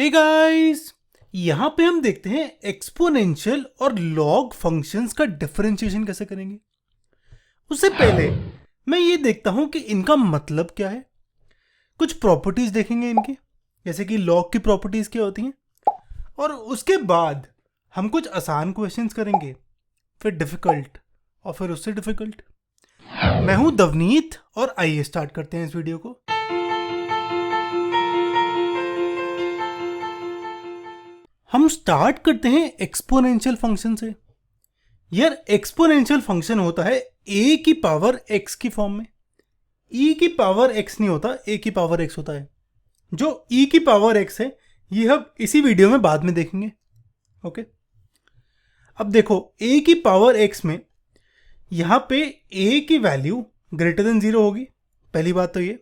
Hey guys, यहाँ पे हम देखते हैं एक्सपोनेंशियल और लॉग फंक्शंस का डिफरेंशिएशन कैसे करेंगे। उससे पहले मैं ये देखता हूँ कि इनका मतलब क्या है। कुछ प्रॉपर्टीज देखेंगे इनकी, जैसे कि लॉग की प्रॉपर्टीज क्या होती हैं, और उसके बाद हम कुछ आसान क्वेश्चंस करेंगे, फिर डिफिकल्ट और फिर उससे डिफिकल्ट। मैं हूँ दवनीत और आइए स्टार्ट करते हैं इस वीडियो को। हम स्टार्ट करते हैं एक्सपोनेंशियल फंक्शन से। यार एक्सपोनेंशियल फंक्शन होता है ए की पावर एक्स की फॉर्म में। ई की पावर एक्स नहीं होता, ए की पावर एक्स होता है। जो ई की पावर एक्स है ये हम इसी वीडियो में बाद में देखेंगे। ओके, अब देखो ए की पावर एक्स में यहाँ पे ए की वैल्यू ग्रेटर देन जीरो होगी। पहली बात तो ये,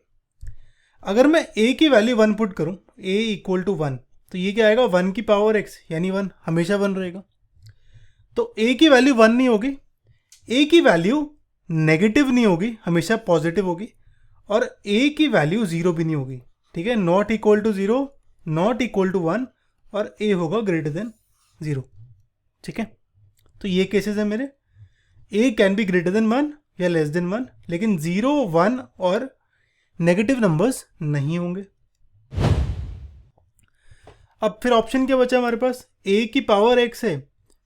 अगर मैं ए की वैल्यू वन पुट करूँ, ए इक्वल टू वन, तो ये क्या आएगा, वन की पावर एक्स, यानी वन हमेशा वन रहेगा। तो ए की वैल्यू वन नहीं होगी, ए की वैल्यू नेगेटिव नहीं होगी, हमेशा पॉजिटिव होगी, और ए की वैल्यू जीरो भी नहीं होगी। ठीक है, not equal to zero, not equal to one, और ए होगा ग्रेटर देन जीरो। ठीक है, तो ये केसेस है मेरे। A can be greater than one या लेस देन वन, लेकिन जीरो, वन और नेगेटिव नंबर्स नहीं होंगे। अब फिर ऑप्शन क्या बचा हमारे पास, ए की पावर एक्स है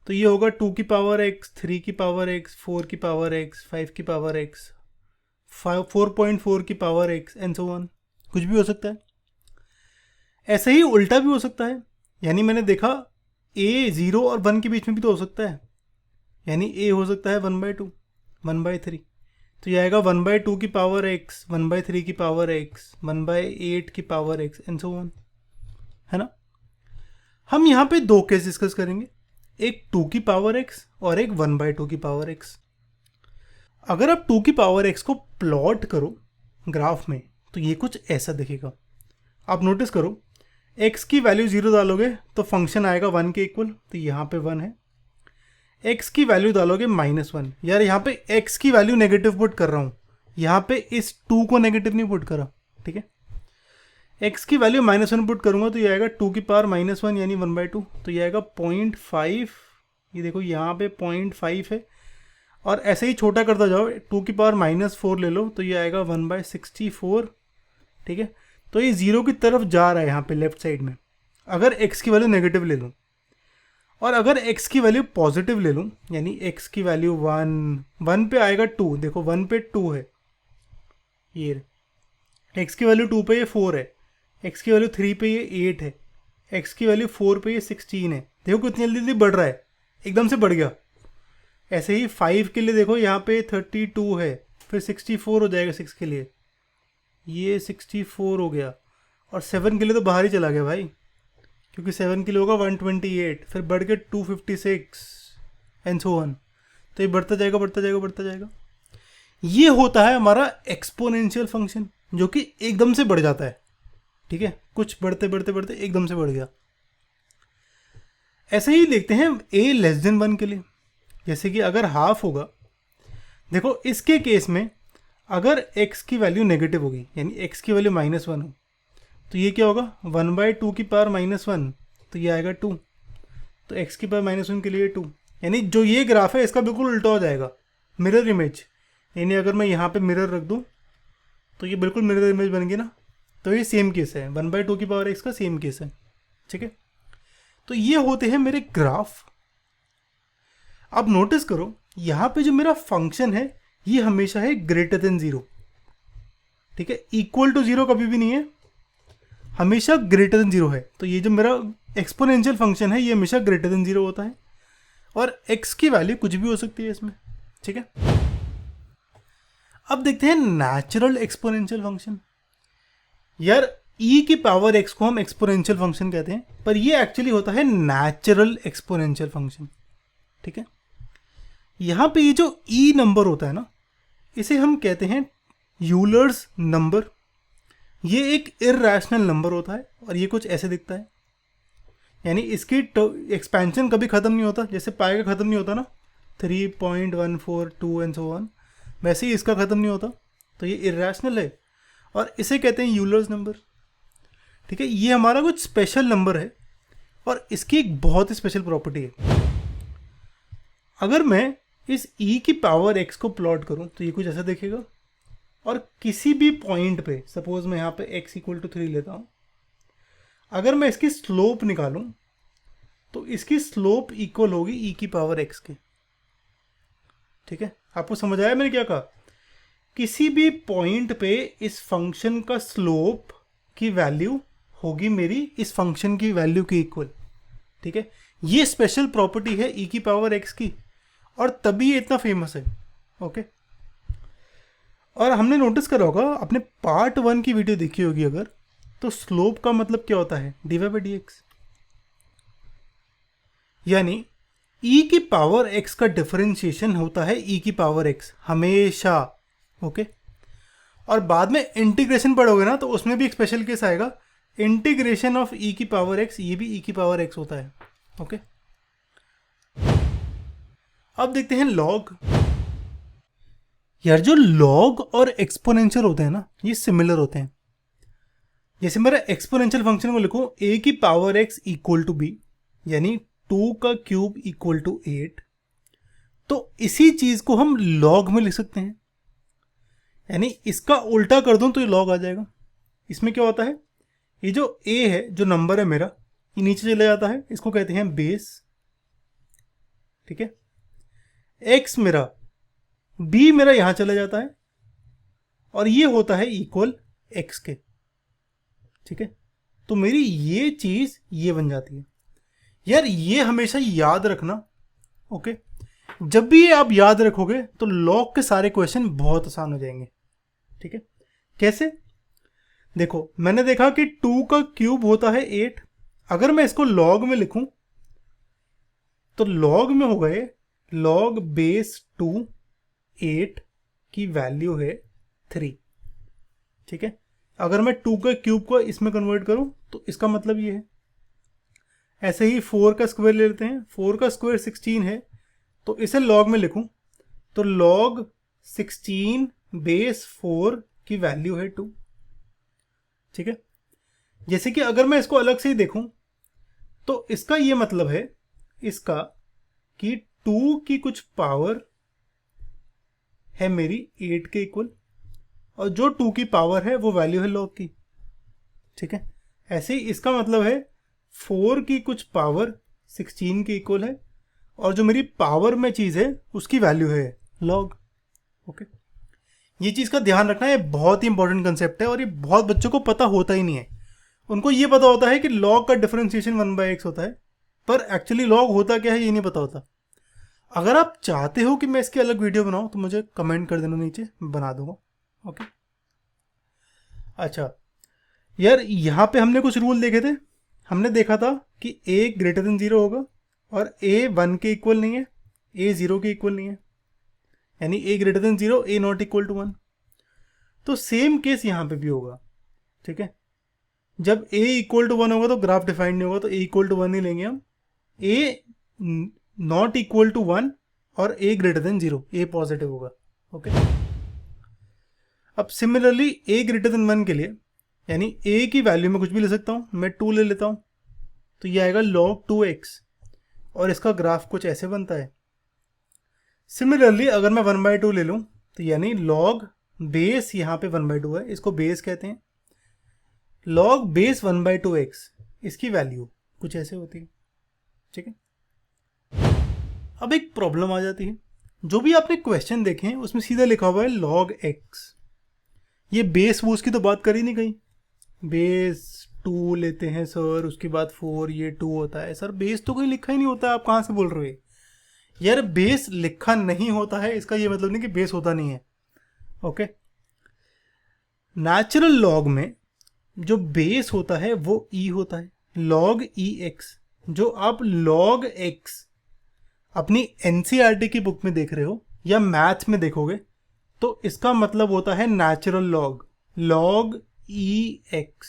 तो ये होगा टू की पावर एक्स, थ्री की पावर एक्स, फोर की पावर एक्स, फाइव की पावर एक्स, 4.4 की power x and so on. कुछ भी हो सकता है। ऐसे ही उल्टा भी हो सकता है, यानी मैंने देखा ए जीरो और वन के बीच में भी तो हो सकता है, यानी ए हो सकता है one by two, one by three. तो ये आएगा वन बाई टू की power x, one by three की power x, one by eight की power x and so on, है ना। हम यहाँ पे दो केस डिस्कस करेंगे, एक टू की पावर एक्स और एक वन बाई टू की पावर एक्स। अगर आप टू की पावर एक्स को प्लॉट करो ग्राफ में तो ये कुछ ऐसा दिखेगा। आप नोटिस करो, एक्स की वैल्यू जीरो डालोगे तो फंक्शन आएगा वन के इक्वल, तो यहाँ पे वन है। एक्स की वैल्यू डालोगे माइनस वन, यार यहाँ पे एक्स की वैल्यू नेगेटिव पुट कर रहा हूँ, यहाँ पे इस टू को नेगेटिव नहीं पुट करा। ठीक है, एक्स की वैल्यू माइनस वन पुट करूँगा तो ये आएगा टू की पावर माइनस वन, यानी वन बाई टू, तो ये आएगा 0.5। ये देखो यहाँ पे 0.5 है, और ऐसे ही छोटा करता जाओ, टू की पावर माइनस फोर ले लो तो ये आएगा 1/64। ठीक है, तो ये जीरो की तरफ जा रहा है यहाँ पे लेफ्ट साइड में, अगर एक्स की वैल्यू नेगेटिव ले लूँ। और अगर एक्स की वैल्यू पॉजिटिव ले लूँ, यानी एक्स की वैल्यू वन पे आएगा टू, देखो वन पे टू है, ये एक्स की वैल्यू टू पे ये फोर है, एक्स की वैल्यू थ्री पे ये एट है, एक्स की वैल्यू फोर पे ये 16 है। देखो कितनी जल्दी जल्दी बढ़ रहा है, एकदम से बढ़ गया। ऐसे ही फाइव के लिए देखो यहाँ पे 32 है, फिर 64 हो जाएगा सिक्स के लिए, ये 64 हो गया, और सेवन के लिए तो बाहर ही चला गया भाई, क्योंकि सेवन के लिए होगा 128, फिर बढ़ के 256 एंड सो ऑन। तो ये बढ़ता जाएगा बढ़ता जाएगा बढ़ता जाएगा। ये होता है हमारा एक्सपोनेंशियल फंक्शन, जो कि एकदम से बढ़ जाता है। ठीक है, कुछ बढ़ते बढ़ते बढ़ते एकदम से बढ़ गया। ऐसे ही देखते हैं ए लेस देन वन के लिए, जैसे कि अगर हाफ होगा, देखो इसके केस में अगर x की वैल्यू नेगेटिव होगी, यानी x की वैल्यू माइनस वन हो, तो ये क्या होगा, वन बाई टू की पावर माइनस वन, तो ये आएगा टू, तो x की पावर माइनस वन के लिए टू, यानी जो ये ग्राफ है इसका बिल्कुल उल्टा हो जाएगा, मिरर इमेज। यानी अगर मैं यहाँ पे मिरर रख दूँ तो ये बिल्कुल मिरर इमेज बन गई ना। तो ये सेम केस है, वन बाई टू की पावर एक्स का सेम केस है। ठीक है, तो ये होते हैं मेरे ग्राफ। अब नोटिस करो यहाँ पे जो मेरा फंक्शन है ये हमेशा है ग्रेटर देन जीरो। ठीक है, इक्वल टू जीरो कभी भी नहीं है, हमेशा ग्रेटर देन जीरो है। तो ये जो मेरा एक्सपोनेंशियल फंक्शन है ये हमेशा ग्रेटर देन जीरो होता है, और एक्स की वैल्यू कुछ भी हो सकती है इसमें। ठीक है, अब देखते हैं नेचुरल एक्सपोनेंशियल फंक्शन। यार ई की पावर एक्स को हम एक्सपोनेंशियल फंक्शन कहते हैं, पर ये एक्चुअली होता है नेचुरल एक्सपोनेंशियल फंक्शन। ठीक है, यहाँ पे ये जो ई नंबर होता है ना, इसे हम कहते हैं यूलर्स नंबर। ये एक इर्रेशनल नंबर होता है और ये कुछ ऐसे दिखता है, यानी इसकी एक्सपेंशन कभी ख़त्म नहीं होता, जैसे पाई का ख़त्म नहीं होता ना, 3.142 एंड सो ऑन, वैसे ही इसका ख़त्म नहीं होता। तो ये इर्रेशनल है और इसे कहते हैं यूलर्स नंबर। ठीक है, ये हमारा कुछ स्पेशल नंबर है और इसकी एक बहुत ही स्पेशल प्रॉपर्टी है। अगर मैं इस e की पावर x को प्लॉट करूं तो ये कुछ ऐसा दिखेगा, और किसी भी पॉइंट पे, सपोज मैं यहाँ पे x इक्वल टू 3 लेता हूँ, अगर मैं इसकी स्लोप निकालूं तो इसकी स्लोप इक्वल होगी e की पावर x के। ठीक है, आपको समझ आया मैंने क्या कहा? किसी भी पॉइंट पे इस फंक्शन का स्लोप की वैल्यू होगी मेरी इस फंक्शन की वैल्यू के इक्वल। ठीक है, ये स्पेशल प्रॉपर्टी है e की पावर x की, और तभी ये इतना फेमस है। ओके, और हमने नोटिस करा होगा, आपने पार्ट 1 की वीडियो देखी होगी अगर, तो स्लोप का मतलब क्या होता है? dy by D x. यानी e की पावर x का डिफरेंशिएशन होता है e की पावर x हमेशा। ओके, और बाद में इंटीग्रेशन पढ़ोगे ना तो उसमें भी एक स्पेशल केस आएगा, इंटीग्रेशन ऑफ e की पावर x, ये भी e की पावर x होता है। ओके, अब देखते हैं लॉग। यार जो लॉग और एक्सपोनेंशियल होते हैं ना, ये सिमिलर होते हैं। जैसे मेरा एक्सपोनेंशियल फंक्शन को लिखूं a की power x equal to b, यानी 2 का क्यूब इक्वल टू 8, तो इसी चीज को हम लॉग में लिख सकते हैं। यानी इसका उल्टा कर दूं तो ये लॉग आ जाएगा। इसमें क्या होता है, ये जो a है, जो नंबर है मेरा, ये नीचे चले जाता है, इसको कहते हैं बेस। ठीक है, x मेरा, b मेरा यहां चला जाता है, और ये होता है इक्वल x के। ठीक है, तो मेरी ये चीज ये बन जाती है। यार ये हमेशा याद रखना। ओके, जब भी ये आप याद रखोगे तो लॉग के सारे क्वेश्चन बहुत आसान हो जाएंगे। ठीक है, कैसे? देखो, मैंने देखा कि 2 का क्यूब होता है 8, अगर मैं इसको लॉग में लिखूं तो लॉग में हो गए लॉग बेस 2, 8 की वैल्यू है 3। ठीक है, अगर मैं 2 का क्यूब को इसमें कन्वर्ट करूं तो इसका मतलब ये है। ऐसे ही 4 का स्क्वायर ले लेते हैं, 4 का स्क्वायर 16 है, तो इसे लॉग में लिखूं तो लॉग 16 बेस 4 की वैल्यू है 2। ठीक है, जैसे कि अगर मैं इसको अलग से ही देखूं तो इसका ये मतलब है इसका कि 2 की कुछ पावर है मेरी 8 के इक्वल, और जो 2 की पावर है वो वैल्यू है लॉग की। ठीक है, ऐसे ही इसका मतलब है 4 की कुछ पावर 16 के इक्वल है, और जो मेरी पावर में चीज़ है उसकी वैल्यू है लॉग। ओके, ये चीज़ का ध्यान रखना, ये बहुत ही इंपॉर्टेंट कंसेप्ट है और ये बहुत बच्चों को पता होता ही नहीं है। उनको ये पता होता है कि लॉग का डिफरेंशिएशन 1/x होता है, पर एक्चुअली लॉग होता क्या है ये नहीं पता होता। अगर आप चाहते हो कि मैं इसकी अलग वीडियो बनाऊं तो मुझे कमेंट कर देना नीचे, बना दूंगा। ओके, अच्छा यार, यहाँ पे हमने कुछ रूल देखे थे। हमने देखा था कि a ग्रेटर देन 0 होगा, और a 1 के इक्वल नहीं है, a 0 के इक्वल नहीं है, यानी a greater than 0, a not equal to 1। तो सेम केस यहाँ पे भी होगा। ठीक है, जब a इक्वल टू 1 होगा तो ग्राफ डिफाइंड नहीं होगा, तो a इक्वल टू 1 ही लेंगे हम। a नॉट इक्वल टू 1 और a greater than 0, a positive होगा। ओके, अब सिमिलरली a ग्रेटर देन 1 के लिए, यानी a की वैल्यू में कुछ भी ले सकता हूँ, मैं 2 ले लेता हूँ, तो ये आएगा log 2x, और इसका ग्राफ कुछ ऐसे बनता है। सिमिलरली अगर मैं 1/2 ले लूँ तो यानी log बेस, यहाँ पे 1/2 है, इसको बेस कहते हैं, log बेस 1/2x, इसकी वैल्यू कुछ ऐसे होती है। ठीक है, अब एक प्रॉब्लम आ जाती है। जो भी आपने क्वेश्चन देखे हैं उसमें सीधा लिखा हुआ है log x। ये बेस वो उसकी तो बात कर ही नहीं कहीं। बेस 2 लेते हैं सर, उसके बाद 4, ये 2 होता है। सर बेस तो कहीं लिखा ही नहीं होता है, आप कहाँ से बोल रहे हो? यार बेस लिखा नहीं होता है इसका ये मतलब नहीं कि बेस होता नहीं है। ओके, नेचुरल लॉग में जो बेस होता है वो e होता है, log ex। जो आप log x अपनी NCERT की बुक में देख रहे हो या मैथ में देखोगे तो इसका मतलब होता है नेचुरल लॉग, log ex।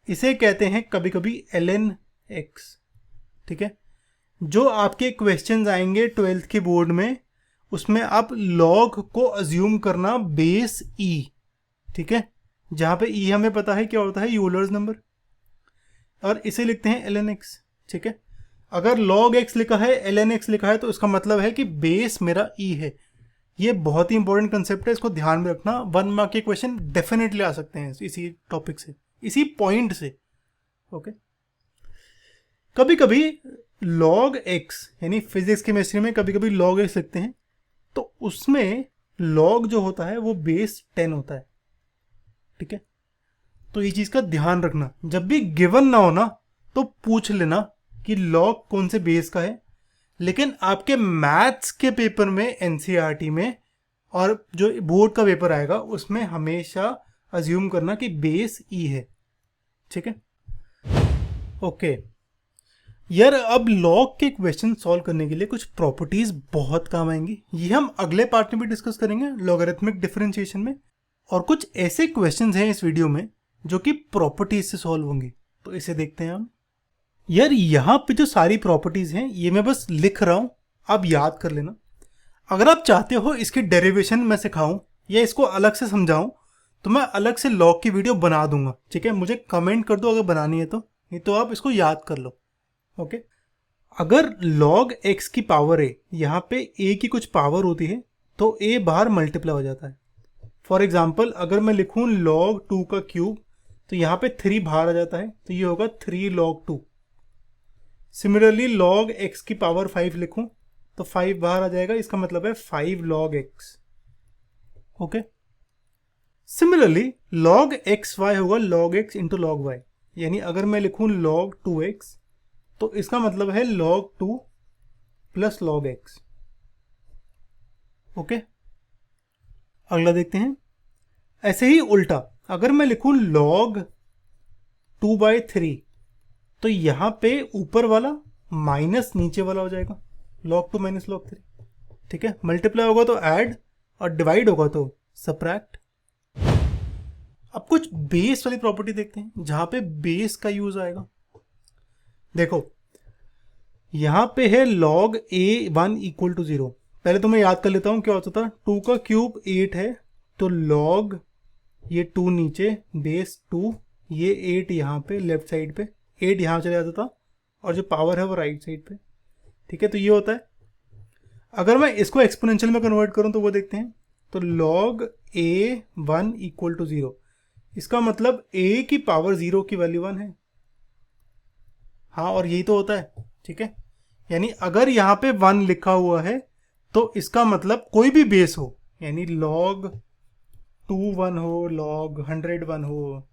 इसे कहते हैं कभी कभी ln x। ठीक है, जो आपके क्वेश्चंस आएंगे 12th के बोर्ड में, उसमें आप लॉग को अज्यूम करना बेस e। ठीक है, जहाँ पे ई हमें पता है क्या होता है, यूलर्स नंबर, और इसे लिखते हैं ln x। ठीक है, अगर log x लिखा है, ln x लिखा है, तो इसका मतलब है कि बेस मेरा ई है। ये बहुत ही इंपॉर्टेंट कंसेप्ट है, इसको ध्यान में रखना। 1 मार्क के क्वेश्चन डेफिनेटली आ सकते हैं इसी टॉपिक से, इसी पॉइंट से। ओके, कभी कभी log x, यानी फिजिक्स केमिस्ट्री में कभी कभी log x लिखते हैं, तो उसमें log जो होता है वो बेस 10 होता है। ठीक है, तो ये चीज का ध्यान रखना, जब भी गिवन ना हो ना तो पूछ लेना कि log कौन से बेस का है। लेकिन आपके मैथ्स के पेपर में, एनसीईआरटी में, और जो बोर्ड का पेपर आएगा उसमें हमेशा अज्यूम करना कि बेस ई है। ठीक है, ओके यार, अब लॉग के क्वेश्चन सॉल्व करने के लिए कुछ प्रॉपर्टीज बहुत काम आएंगी। ये हम अगले पार्ट में भी डिस्कस करेंगे, लॉगरिथमिक डिफरेंशिएशन में। और कुछ ऐसे क्वेश्चंस हैं इस वीडियो में जो कि प्रॉपर्टीज से सॉल्व होंगे, तो इसे देखते हैं हम। यार यहाँ पे जो सारी प्रॉपर्टीज हैं ये मैं बस लिख रहा हूँ, आप याद कर लेना। अगर आप चाहते हो इसकी डेरिवेशन मैं सिखाऊं या इसको अलग से समझाऊं तो मैं अलग से लॉग की वीडियो बना दूंगा। ठीक है, मुझे कमेंट कर दो अगर बनानी है तो, नहीं तो आप इसको याद कर लो। ओके, अगर log x की पावर a, यहाँ पे a की कुछ पावर होती है तो a बाहर मल्टीप्लाई हो जाता है। फॉर एग्जाम्पल अगर मैं लिखूं log 2 का क्यूब, तो यहाँ पे 3 बाहर आ जाता है, तो ये होगा 3 log 2। सिमिलरली log x की पावर 5 लिखूं तो 5 बाहर आ जाएगा, इसका मतलब है 5 log x। Okay, similarly log xy होगा log x into log y, यानी अगर मैं लिखूं log 2x तो इसका मतलब है log 2 plus log x। Okay, अगला देखते हैं। ऐसे ही उल्टा अगर मैं लिखूं log 2/3 तो यहां पे ऊपर वाला माइनस नीचे वाला हो जाएगा, log 2 माइनस log 3। ठीक है, मल्टीप्लाई होगा तो ऐड और डिवाइड होगा तो सब्ट्रैक्ट। अब कुछ बेस वाली प्रॉपर्टी देखते हैं जहां पे बेस का यूज आएगा। देखो यहां पे है log a1 इक्वल टू 0। पहले तो मैं याद कर लेता हूं क्या होता था। 2 का क्यूब 8 है, तो log ये 2 नीचे बेस 2, ये 8 यहाँ पे लेफ्ट साइड पे, 8 यहाँ चले जाता था, और जो पावर है वो राइट साइड पे। ठीक है, तो ये होता है। अगर मैं इसको एक्सपोनेंशियल में कन्वर्ट करूं तो वो देखते हैं, तो log a1 इक्वल टू 0, इसका मतलब a की पावर 0 की वैल्यू 1 है। हाँ, और यही तो होता है। ठीक है, यानी अगर यहाँ पे 1 लिखा हुआ है तो इसका मतलब कोई भी बेस हो, यानी log 2 1 हो, log 100 1 हो,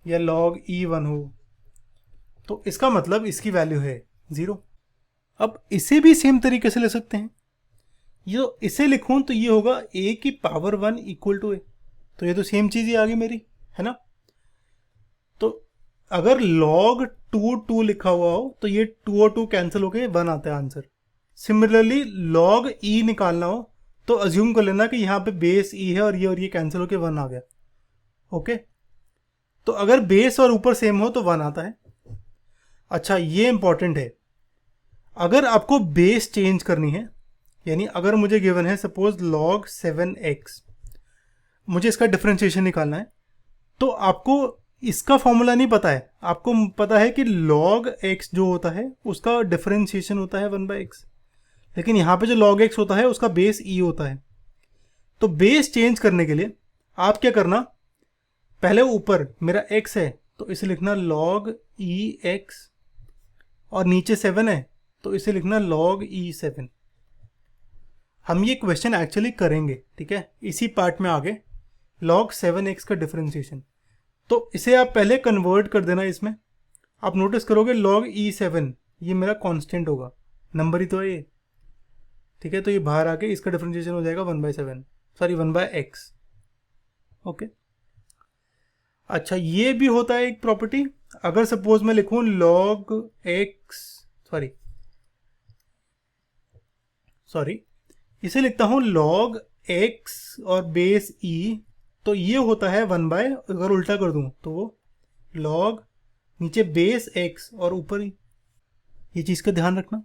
या log e 1 हो, तो इसका मतलब इसकी वैल्यू है 0। अब इसे भी सेम तरीके से ले सकते हैं। ये इसे लिखूं तो ये होगा a की पावर 1 इक्वल टू a, तो ये तो सेम चीज ही आ गई मेरी, है ना। तो अगर log 2 2 लिखा हुआ हो तो ये 2 और 2 कैंसिल होके 1 आता है आंसर। सिमिलरली log e निकालना हो तो अज्यूम कर लेना कि यहाँ पे बेस e है और ये कैंसिल होके 1 आ गया। ओके, तो अगर बेस और ऊपर सेम हो तो 1 आता है। अच्छा, ये इंपॉर्टेंट है, अगर आपको बेस चेंज करनी है, यानी अगर मुझे गिवन है सपोज log 7x, मुझे इसका डिफरेंशिएशन निकालना है, तो आपको इसका फॉर्मूला नहीं पता है, आपको पता है कि log x जो होता है उसका डिफरेंशिएशन होता है 1/x, लेकिन यहाँ पे जो log x होता है उसका बेस e होता है। तो बेस चेंज करने के लिए आप क्या करना, पहले ऊपर मेरा x है तो इसे लिखना log ex, और नीचे 7 है तो इसे लिखना log e7। हम ये क्वेश्चन एक्चुअली करेंगे, ठीक है, इसी पार्ट में आगे, log 7x का डिफरेंशिएशन। तो इसे आप पहले कन्वर्ट कर देना इसमें। आप नोटिस करोगे log e7 ये मेरा कांस्टेंट होगा, नंबर ही तो है ये। ठीक है, तो ये बाहर आके इसका डिफरेंशिएशन हो जाएगा 1/7, सॉरी 1/x। ओके, अच्छा ये भी होता है एक प्रॉपर्टी। अगर सपोज मैं लिखूं log x, सॉरी इसे लिखता हूं log x और बेस e, तो ये होता है 1/, अगर उल्टा कर दूं तो वो log नीचे बेस x और ऊपर ही, ये चीज का ध्यान रखना।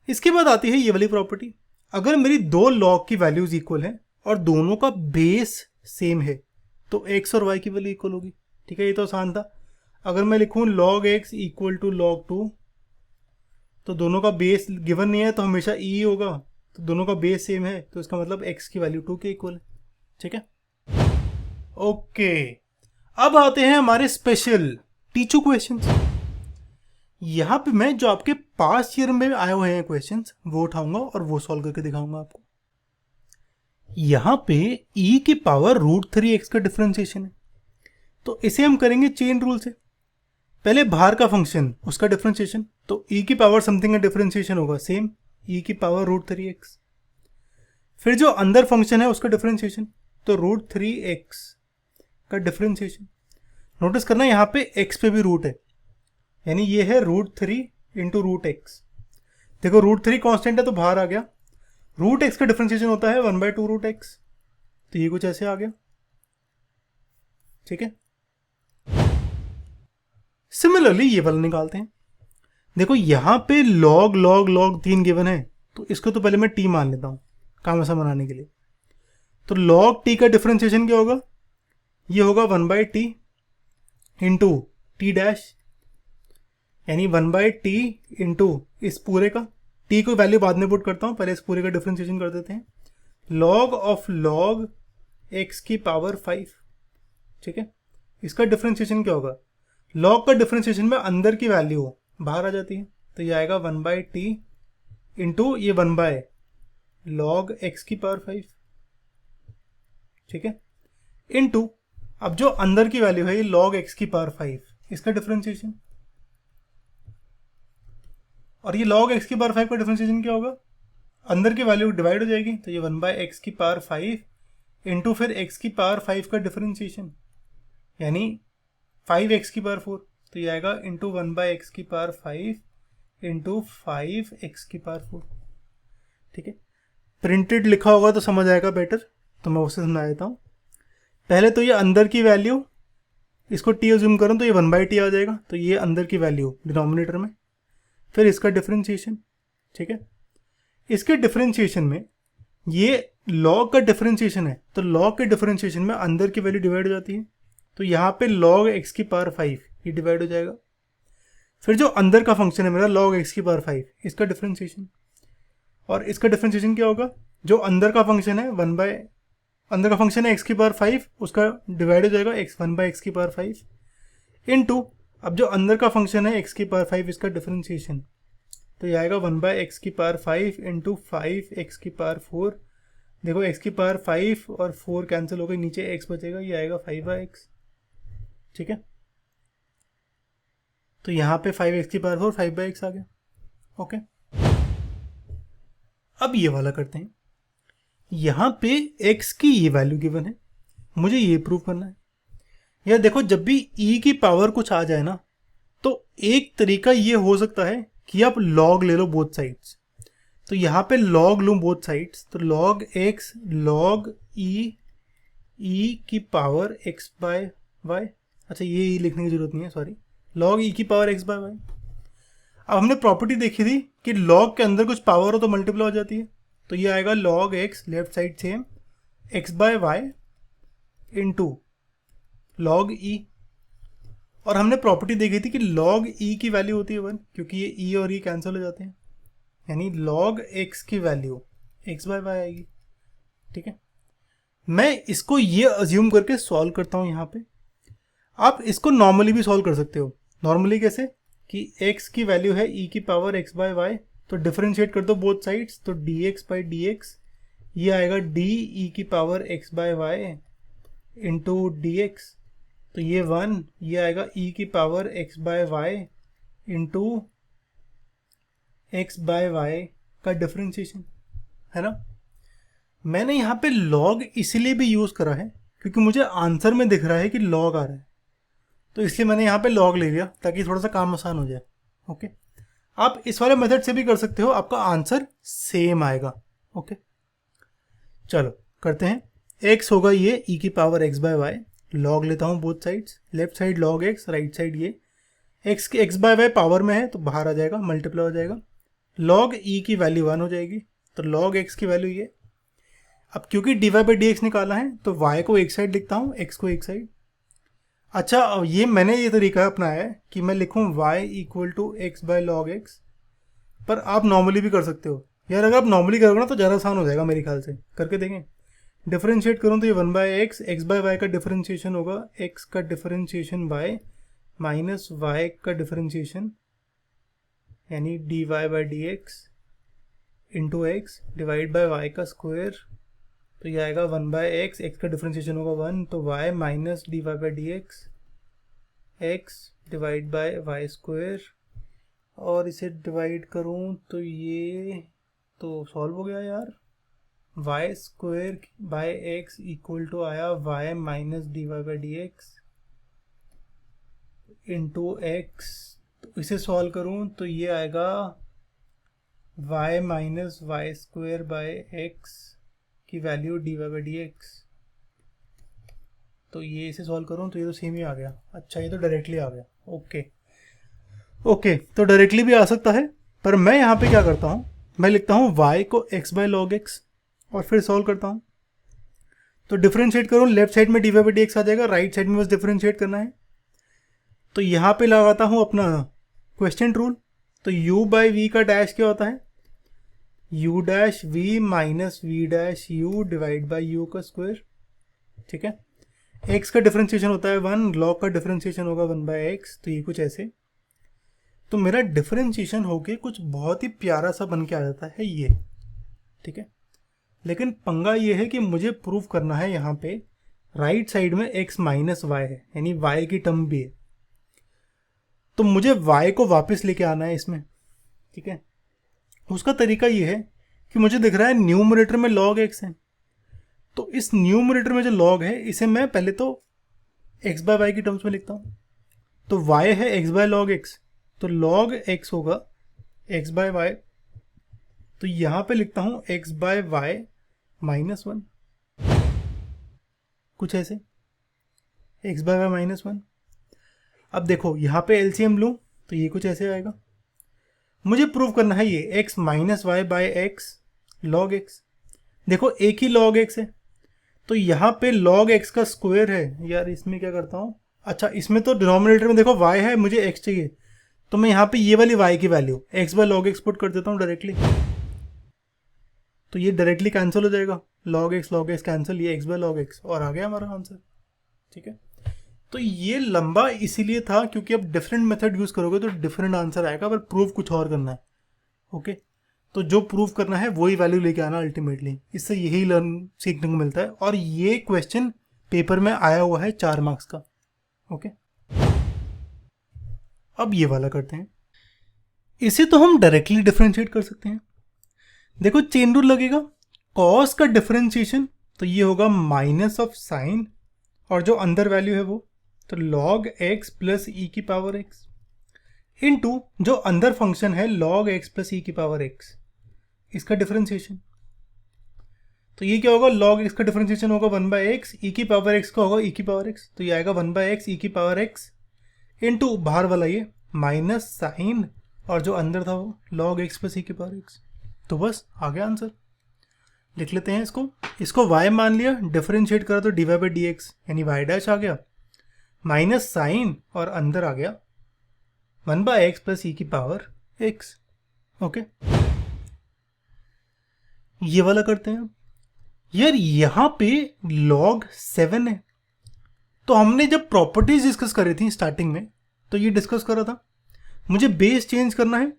इसके बाद आती है ये वाली प्रॉपर्टी, अगर मेरी दो log की वैल्यूज इक्वल है और दोनों का बेस सेम है तो x और y की वैल्यू इक्वल होगी। ठीक है, ये तो आसान था। अगर मैं लिखूँ log x equal to log 2, तो दोनों का बेस गिवन नहीं है तो हमेशा e होगा, तो दोनों का बेस सेम है तो इसका मतलब x की वैल्यू 2 के इक्वल है। ठीक है, ओके। अब आते हैं हमारे स्पेशल टीचू क्वेश्चंस। यहाँ पे मैं जो आपके पास ईयर में आए हुए हैं क्वेश्चंस वो उठाऊंगा और वो सॉल्व करके दिखाऊंगा आपको। यहाँ पे e की पावर √3x का डिफरेंशिएशन है, तो इसे हम करेंगे चेन रूल से। पहले बाहर का फंक्शन उसका डिफरेंशिएशन, तो e की पावर समथिंग का डिफरेंशिएशन होगा सेम e की पावर √3x। फिर जो अंदर फंक्शन है उसका डिफरेंशिएशन, तो √3x का डिफरेंशिएशन। नोटिस करना यहाँ पे x पे भी रूट है, यानी ये है √3 इंटू √x। देखो √3 कांस्टेंट है तो बाहर आ गया। √x का डिफरेंशिएशन होता है 1/2 √x, तो ये कुछ ऐसे आ गया। ठीक है, सिमिलरली ये वाला निकालते हैं। देखो यहाँ पे log log log 3 गिवन है, तो इसको तो पहले मैं t मान लेता हूँ काम आसान बनाने के लिए। तो log t का डिफरेंशिएशन क्या होगा, ये होगा 1/t इंटू टी डैश, यानी 1/t इंटू इस पूरे का, t को वैल्यू बाद में पुट करता हूँ, पहले इस पूरे का डिफरेंशिएशन कर देते हैं। log ऑफ log x की पावर 5। ठीक है, इसका डिफरेंशिएशन क्या होगा, log का डिफरेंशिएशन में अंदर की वैल्यू बाहर आ जाती है, तो ये आएगा 1/t इंटू ये 1/log x की पावर 5। ठीक है, इंटू अब जो अंदर की वैल्यू है ये log x की पावर 5, इसका डिफरेंशिएशन। और ये log x की पावर 5 का डिफरेंशिएशन क्या होगा, अंदर की वैल्यू डिवाइड हो जाएगी, तो ये 1/x की पावर 5 इंटू फिर x की पावर 5 का डिफरेंशिएशन, यानी 5x की पावर 4, तो ये आएगा इंटू 1/x की पावर 5 इंटू 5x की पावर 4। ठीक है, प्रिंटेड लिखा होगा तो समझ आएगा बेटर, तो मैं उसे समझा देता हूँ। पहले तो ये अंदर की वैल्यू, इसको t अज्यूम करूँ तो ये 1/t आ जाएगा, तो ये अंदर की वैल्यू डिनोमिनेटर में, फिर इसका डिफरेंशिएशन। ठीक है, इसके डिफरेंशिएशन में ये log का डिफरेंशिएशन है, तो log के डिफरेंशिएशन में अंदर की वैल्यू डिवाइड हो जाती है, तो यहाँ पे log x की पावर 5 ये डिवाइड हो जाएगा। फिर जो अंदर का फंक्शन है मेरा log x की पावर 5, इसका डिफरेंशिएशन, और इसका डिफरेंशिएशन क्या होगा, जो अंदर का फंक्शन है अंदर का फंक्शन है x की पावर 5, उसका डिवाइड हो जाएगा 1/x की पावर 5 इंटू अब जो अंदर का फंक्शन है x की पावर 5, इसका डिफरेंशिएशन, तो ये आएगा 1/x की पावर 5 इंटू 5x की पावर 4। देखो x की पावर 5 और 4 कैंसिल हो गई, नीचे x बचेगा, ये आएगा 5/x। ठीक है, तो यहाँ पे 5x की पावर 4 5/x आ गया। ओके, अब ये वाला करते हैं। यहाँ पे x की ये वैल्यू गिवन है, मुझे ये प्रूव करना है। यार देखो, जब भी e की पावर कुछ आ जाए ना, तो एक तरीका ये हो सकता है कि आप log ले लो बोथ साइड्स। तो यहाँ पे log लूँ बोथ साइड्स, तो log x log e की पावर x बाय y। अच्छा, ये e लिखने की जरूरत नहीं है, सॉरी, log e की पावर x बाय y। अब हमने प्रॉपर्टी देखी थी कि log के अंदर कुछ पावर हो तो मल्टीप्लाई हो जाती है, तो ये आएगा log x left side same x by y into log e। और हमने प्रॉपर्टी देखी थी कि log e की वैल्यू होती है 1, क्योंकि ये e और e कैंसिल हो जाते हैं, यानी log x की वैल्यू x बाय वाई आएगी। ठीक है, मैं इसको ये अज्यूम करके सॉल्व करता हूँ। यहाँ पे आप इसको नॉर्मली भी सॉल्व कर सकते हो। नॉर्मली कैसे, कि x की वैल्यू है e की पावर x बाय वाई, तो डिफरेंशिएट कर दो बोथ साइड्स, तो dx बाई dx, ये आएगा d e की power x by y into dx, तो ये 1, ये आएगा e की power x by y into x by y का डिफरेंशिएशन, है ना। मैंने यहाँ पे log इसीलिए भी यूज़ करा है क्योंकि मुझे आंसर में दिख रहा है कि log आ रहा है, तो इसलिए मैंने यहाँ पे log ले लिया ताकि थोड़ा सा काम आसान हो जाए। ओके, आप इस वाले मेथड से भी कर सकते हो, आपका आंसर सेम आएगा। ओके, चलो करते हैं। x होगा ये e की power x by y, log लेता हूँ both sides, left side log x, right side ये x बाय वाई पावर में है तो बाहर आ जाएगा, मल्टीप्लाई हो जाएगा। log e की वैल्यू 1 हो जाएगी, तो log x की वैल्यू ये। अब क्योंकि dy बाई डी एक्स निकाला है तो y को एक साइड लिखता हूँ, x को एक साइड। अच्छा, अब ये तरीका अपनाया है कि मैं लिखूँ y equal to x by log x, पर आप नॉर्मली भी कर सकते हो यार। अगर आप नॉर्मली करोगे ना तो ज़्यादा आसान हो जाएगा मेरे ख्याल से, करके देखें। डिफरेंशिएट करूँ तो ये 1 by x, x by y का डिफरेंशिएशन होगा x का डिफरेंशिएशन y माइनस y का डिफरेंशिएशन यानी dy by D x into x divide by y का स्क्वायर। तो ये आएगा 1 बाई एक्स, एक्स का डिफरेंशिएशन होगा 1, तो y minus dy by D x x divide by y square, और इसे डिवाइड करूँ तो ये तो सॉल्व हो गया यार। Y square by x equal to आया y minus d y by D x into x. तो इसे सॉल्व करूँ तो ये आएगा y minus y square by x की value d y by D x. तो ये इसे सॉल्व करूँ तो ये तो सेम ही आ गया। अच्छा, ये तो डायरेक्टली आ गया। ओके, तो डायरेक्टली भी आ सकता है, पर मैं यहाँ पे क्या करता हूँ, मैं लिखता हूँ y को x बाई लॉग एक्स और फिर सॉल्व करता हूँ। तो डिफरेंशिएट करूँ, लेफ्ट साइड में d y by D x आ जाएगा, राइट साइड में बस डिफरेंशिएट करना है। तो यहाँ पे लगाता हूँ अपना क्वेश्चन रूल। तो u बाई वी का डैश क्या होता है, u dash v minus v dash u divide by u का स्क्वायर। ठीक है, x का डिफरेंशिएशन होता है 1, लॉग का डिफरेंशिएशन होगा 1 बाई एक्स। तो ये कुछ ऐसे, तो मेरा डिफरेंशिएशन होके कुछ बहुत ही प्यारा सा बन के आ जाता है ये। ठीक है, लेकिन पंगा ये है कि मुझे प्रूव करना है यहाँ पे राइट साइड में x माइनस वाई है, यानी y की टर्म भी है। तो मुझे y को वापस लेके आना है इसमें। ठीक है, उसका तरीका ये है कि मुझे दिख रहा है न्यूमरेटर में log x है, तो इस न्यूमरेटर में जो log है इसे मैं पहले तो x बाय वाई की टर्म्स में लिखता हूँ। तो y है x बाय लॉग x, तो log x होगा x बाय वाई। तो यहाँ पे लिखता हूँ x बाय वाई माइनस 1, कुछ ऐसे x बाय वाई माइनस 1। अब देखो यहाँ पे एलसीएम लूँ तो ये कुछ ऐसे आएगा। मुझे प्रूव करना है ये x minus y by x log x। देखो एक ही log x है, तो यहाँ पे log x का स्क्वायर है यार। इसमें क्या करता हूँ, अच्छा इसमें तो डिनोमिनेटर में देखो y है, मुझे x चाहिए, तो मैं यहाँ पे ये वाली y की value x by log x put कर देता हूँ डायरेक्टली। तो ये डायरेक्टली कैंसिल हो जाएगा, log x कैंसिल, ये x बाय लॉग एक्स, और आ गया हमारा आंसर। ठीक है, तो ये लंबा इसीलिए था क्योंकि अब डिफरेंट मेथड यूज़ करोगे तो डिफरेंट आंसर आएगा, पर प्रूव कुछ और करना है। ओके, तो जो प्रूव करना है वही वैल्यू लेके आना अल्टीमेटली। इससे यही लर्न सीखने को मिलता है, और ये क्वेश्चन पेपर में आया हुआ है 4 मार्क्स का। ओके, अब ये वाला करते हैं। इसे तो हम डायरेक्टली डिफरेंशिएट कर सकते हैं। देखो चेन रूल लगेगा, कॉस का डिफरेंशिएशन तो ये होगा माइनस ऑफ साइन, और जो अंदर वैल्यू है वो तो log x प्लस ई की पावर x इनटू जो अंदर फंक्शन है log x प्लस ई की पावर x, इसका डिफरेंशिएशन। तो ये क्या होगा, log x का डिफरेंशिएशन होगा 1 बाई एक्स, ई की पावर x का होगा ई की पावर x, तो ये आएगा 1 बाई एक्स ई की पावर x इंटू बाहर वाला ये माइनस साइन, और जो अंदर था वो log x प्लस ई की पावर x। तो बस आ गया आंसर। लिख लेते हैं इसको y मान लिया, डिफरेंशिएट करा तो d y by D x यानी y डैश आ गया, माइनस साइन और अंदर आ गया 1 बाई एक्स प्लस ई की पावर x। ओके, ये वाला करते हैं यार। यहाँ पे log 7 है, तो हमने जब प्रॉपर्टीज डिस्कस करी थी स्टार्टिंग में तो ये डिस्कस करा था, मुझे बेस चेंज करना है।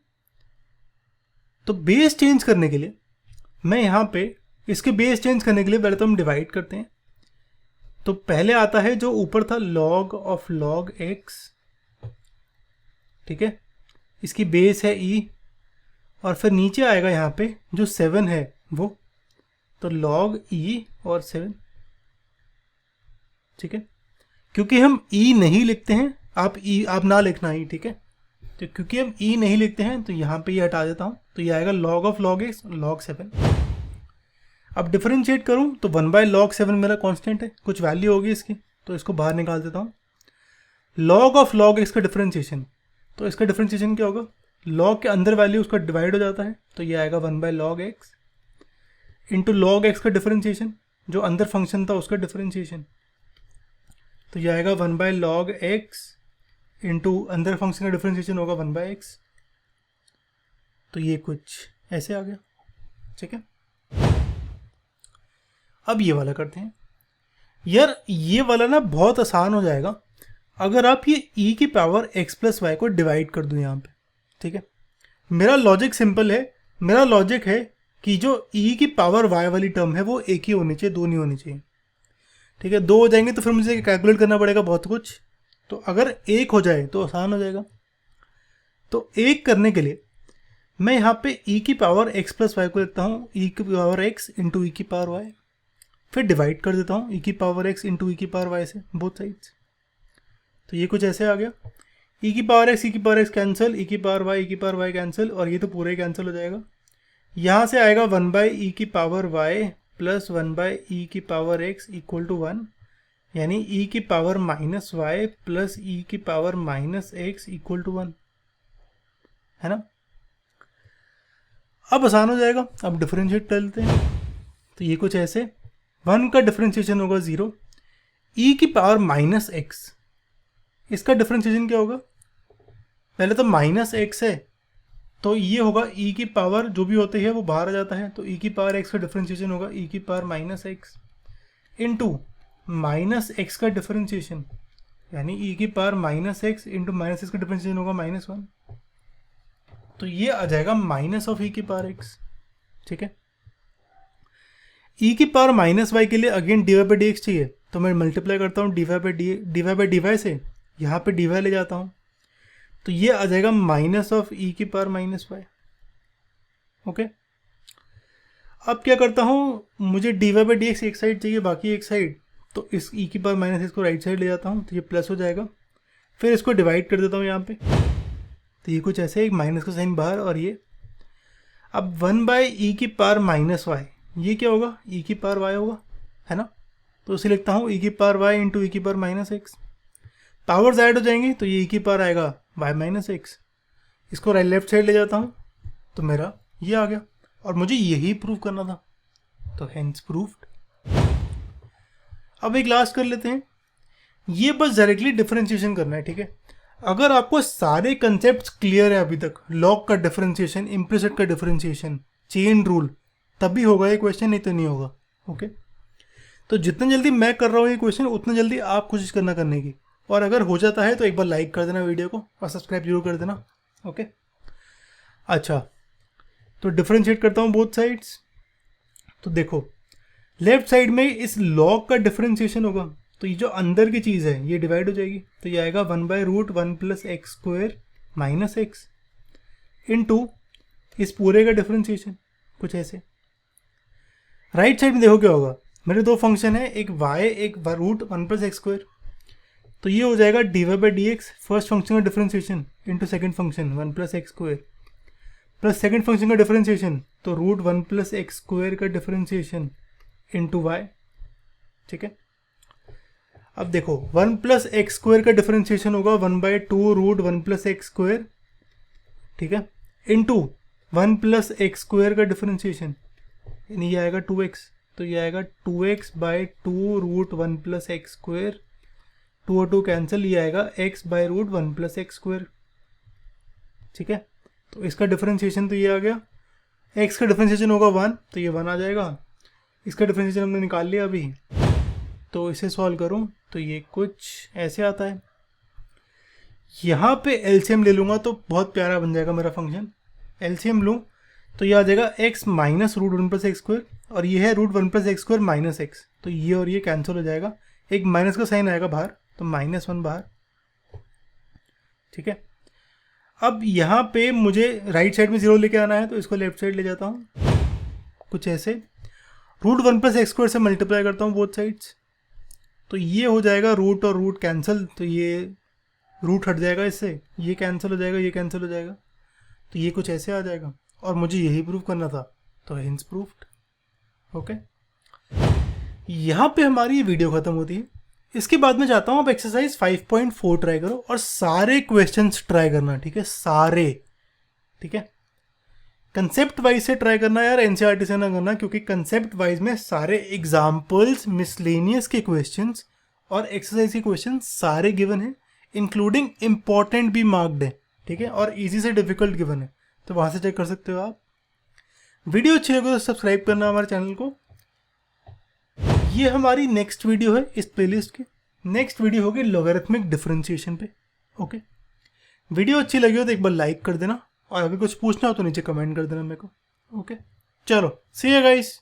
तो बेस चेंज करने के लिए मैं यहाँ पे इसके बेस चेंज करने के लिए पहले तो हम डिवाइड करते हैं। तो पहले आता है जो ऊपर था log ऑफ log x, ठीक है, इसकी बेस है e, और फिर नीचे आएगा यहाँ पे जो 7 है वो, तो log e और 7। ठीक है, क्योंकि हम e नहीं लिखते हैं, आप ना लिखना ही, ठीक है। तो क्योंकि हम e नहीं लिखते हैं तो यहाँ पे ये हटा देता हूँ, तो ये आएगा log of log x log 7। अब डिफरेंशिएट करूँ तो 1 बाई log 7 मेरा कांस्टेंट है, कुछ वैल्यू होगी इसकी, तो इसको बाहर निकाल देता हूँ। log ऑफ log x का डिफरेंशिएशन, तो इसका डिफरेंशिएशन क्या होगा, log के अंदर वैल्यू उसका डिवाइड हो जाता है, तो ये आएगा 1 by log x into log x का डिफरेंशिएशन, जो अंदर फंक्शन था उसका डिफरेंशिएशन, तो ये आएगा 1/log x इंटू अंदर फंक्शन का डिफरेंशिएशन होगा 1/x। तो ये कुछ ऐसे आ गया, ठीक है। अब ये वाला करते हैं। यार ये वाला ना बहुत आसान हो जाएगा अगर आप ये e की पावर x प्लस वाई को डिवाइड कर दो यहाँ पे, ठीक है। मेरा लॉजिक सिंपल है, मेरा लॉजिक है कि जो e की पावर y वाली टर्म है वो एक ही होनी चाहिए, दो नहीं होनी चाहिए, ठीक है। दो हो जाएंगे तो फिर मुझे कैलकुलेट करना पड़ेगा बहुत कुछ, तो अगर एक हो जाए तो आसान हो जाएगा। तो एक करने के लिए मैं यहाँ पे e की पावर x प्लस वाई को लिखता हूँ e की पावर x इंटू ई की पावर y, फिर डिवाइड कर देता हूँ e की पावर x इंटू ई की पावर y से बोथ साइड्स। तो ये कुछ ऐसे आ गया, e की पावर x कैंसिल, e की पावर y कैंसिल, और ये तो पूरा ही कैंसिल हो जाएगा। यहाँ से आएगा 1/e की पावर y प्लस 1/e की पावर x इक्वल टू 1, यानी e की power minus y plus e की power minus x equal to 1, है ना। अब आसान हो जाएगा, अब डिफरेंशिएट कर लेते हैं। तो ये कुछ ऐसे, 1 का डिफरेंशिएशन होगा 0, e की पावर माइनस x, इसका डिफरेंशिएशन क्या होगा, पहले तो माइनस x है तो ये होगा e की पावर जो भी होती है वो बाहर आ जाता है, तो e की पावर x का डिफरेंशिएशन होगा e की power minus x into minus x का डिफरेंशिएशन, यानी e की power minus x into minus x का डिफरेंशिएशन होगा -1, तो ये आ जाएगा माइनस ऑफ e की पावर x, ठीक है। e की पावर माइनस y के लिए again dy by D x चाहिए, तो मैं मल्टीप्लाई करता हूँ dy बाई डी वाई से, यहाँ पे dy ले जाता हूँ, तो ये आ जाएगा माइनस ऑफ e की पावर माइनस y, ओके। अब क्या करता हूँ, मुझे dy बाई डी एक्स एक साइड चाहिए, बाकी एक साइड, तो इस e की पावर माइनस एक्स को राइट साइड ले जाता हूँ, तो ये प्लस हो जाएगा, फिर इसको डिवाइड कर देता हूँ यहाँ पे, तो ये कुछ ऐसे, एक माइनस का साइन बाहर, और ये अब 1/e की पावर माइनस वाई, ये क्या होगा, e की पावर y होगा, है ना। तो उसे लिखता हूँ e की पावर y इंटू ई की power minus x, powers add हो जाएंगी तो ये e की पावर आएगा y माइनस एक्स, इसको लेफ्ट साइड ले जाता हूँ, तो मेरा ये आ गया, और मुझे यही प्रूव करना था, तो हेंस प्रूव्ड। अब एक लास्ट कर लेते हैं, ये बस डायरेक्टली डिफरेंशिएशन करना है, ठीक है। अगर आपको सारे कंसेप्ट क्लियर है अभी तक, लॉग का डिफरेंशिएशन, इम्प्लिसिट का डिफरेंशिएशन, चेन रूल, तभी होगा ये क्वेश्चन, नहीं तो नहीं होगा, ओके। तो जितना जल्दी मैं कर रहा हूँ ये क्वेश्चन, उतना जल्दी आप कोशिश करने की, और अगर हो जाता है तो एक बार लाइक कर देना वीडियो को, और सब्सक्राइब जरूर कर देना, ओके। अच्छा, तो डिफरेंशिएट करता हूँ बोथ साइड्स, तो देखो लेफ्ट साइड में इस लॉग का डिफरेंशिएशन होगा, तो ये जो अंदर की चीज़ है ये डिवाइड हो जाएगी, तो ये आएगा 1/√1 plus X square minus x into इस पूरे का डिफरेंशिएशन, कुछ ऐसे। राइट साइड में देखो क्या होगा, मेरे दो फंक्शन है, एक y एक √1 प्लस एक्स स्क्वायर, तो ये हो जाएगा dy by D X, first function का differentiation into second function 1 plus X square, plus second function का डिफरेंशिएशन, तो √1 प्लस एक्स स्क्वायर का डिफरेंशिएशन इंटू y, ठीक है। अब देखो 1 प्लस एक्स स्क्वायर का डिफरेंशिएशन होगा 1/2√1 प्लस एक्स स्क्वायर, ठीक है, इंटू 1 प्लस एक्स स्क्वायर का डिफरेंशिएशन, यानी ये आएगा 2x, तो ये आएगा 2x/2√1 प्लस एक्स स्क्वायर, 2 और 2 कैंसिल, ये आएगा x/√1 प्लस एक्स स्क्वायर, ठीक है। तो इसका डिफरेंशिएशन तो ये आ गया, x का डिफरेंशिएशन होगा 1, तो ये 1 आ जाएगा, इसका डिफरेंशिएशन हमने निकाल लिया अभी, तो इसे सॉल्व करूं तो ये कुछ ऐसे आता है। यहाँ पे एलसीएम ले लूँगा तो बहुत प्यारा बन जाएगा मेरा फंक्शन, एलसीएम लूँ तो ये आ जाएगा x minus √1 plus X square, और ये है √1 plus X square minus x, तो ये और ये कैंसिल हो जाएगा, एक माइनस का साइन आएगा बाहर, तो -1 बाहर, ठीक है। अब यहाँ पे मुझे राइट साइड में 0 लेके आना है, तो इसको लेफ्ट साइड ले जाता हूँ, कुछ ऐसे, √1 प्लस एक्स स्क्वायर से मल्टीप्लाई करता हूँ बोथ साइड्स, तो ये हो जाएगा रूट और रूट कैंसिल, तो ये रूट हट जाएगा इससे, ये कैंसिल हो जाएगा, ये कैंसिल हो जाएगा, तो ये कुछ ऐसे आ जाएगा, और मुझे यही प्रूव करना था, तो हेंस प्रूव्ड, ओके। यहाँ पे हमारी ये वीडियो ख़त्म होती है। इसके बाद में चाहता हूँ आप एक्सरसाइज 5.4 ट्राई करो और सारे क्वेश्चंस ट्राई करना, ठीक है, सारे, ठीक है। कंसेप्ट वाइज से ट्राई करना यार, एनसीईआरटी से ना करना, क्योंकि कंसेप्ट वाइज में सारे एग्जाम्पल्स, मिसलेनियस के क्वेश्चंस और एक्सरसाइज के क्वेश्चन सारे गिवन हैं, इंक्लूडिंग इम्पॉर्टेंट भी मार्क्ड है, ठीक है, और इजी से डिफिकल्ट गिवन है, तो वहाँ से चेक कर सकते हो आप। वीडियो अच्छी लगे तो सब्सक्राइब करना हमारे चैनल को। ये हमारी नेक्स्ट वीडियो है इस प्लेलिस्ट की। नेक्स्ट वीडियो होगी लॉगरिथमिक डिफरेंशिएशन पे। ओके, वीडियो अच्छी लगी हो तो एक बार लाइक कर देना, और अगर कुछ पूछना हो तो नीचे कमेंट कर देना मेरे को। ओके, चलो सी यू गाइस।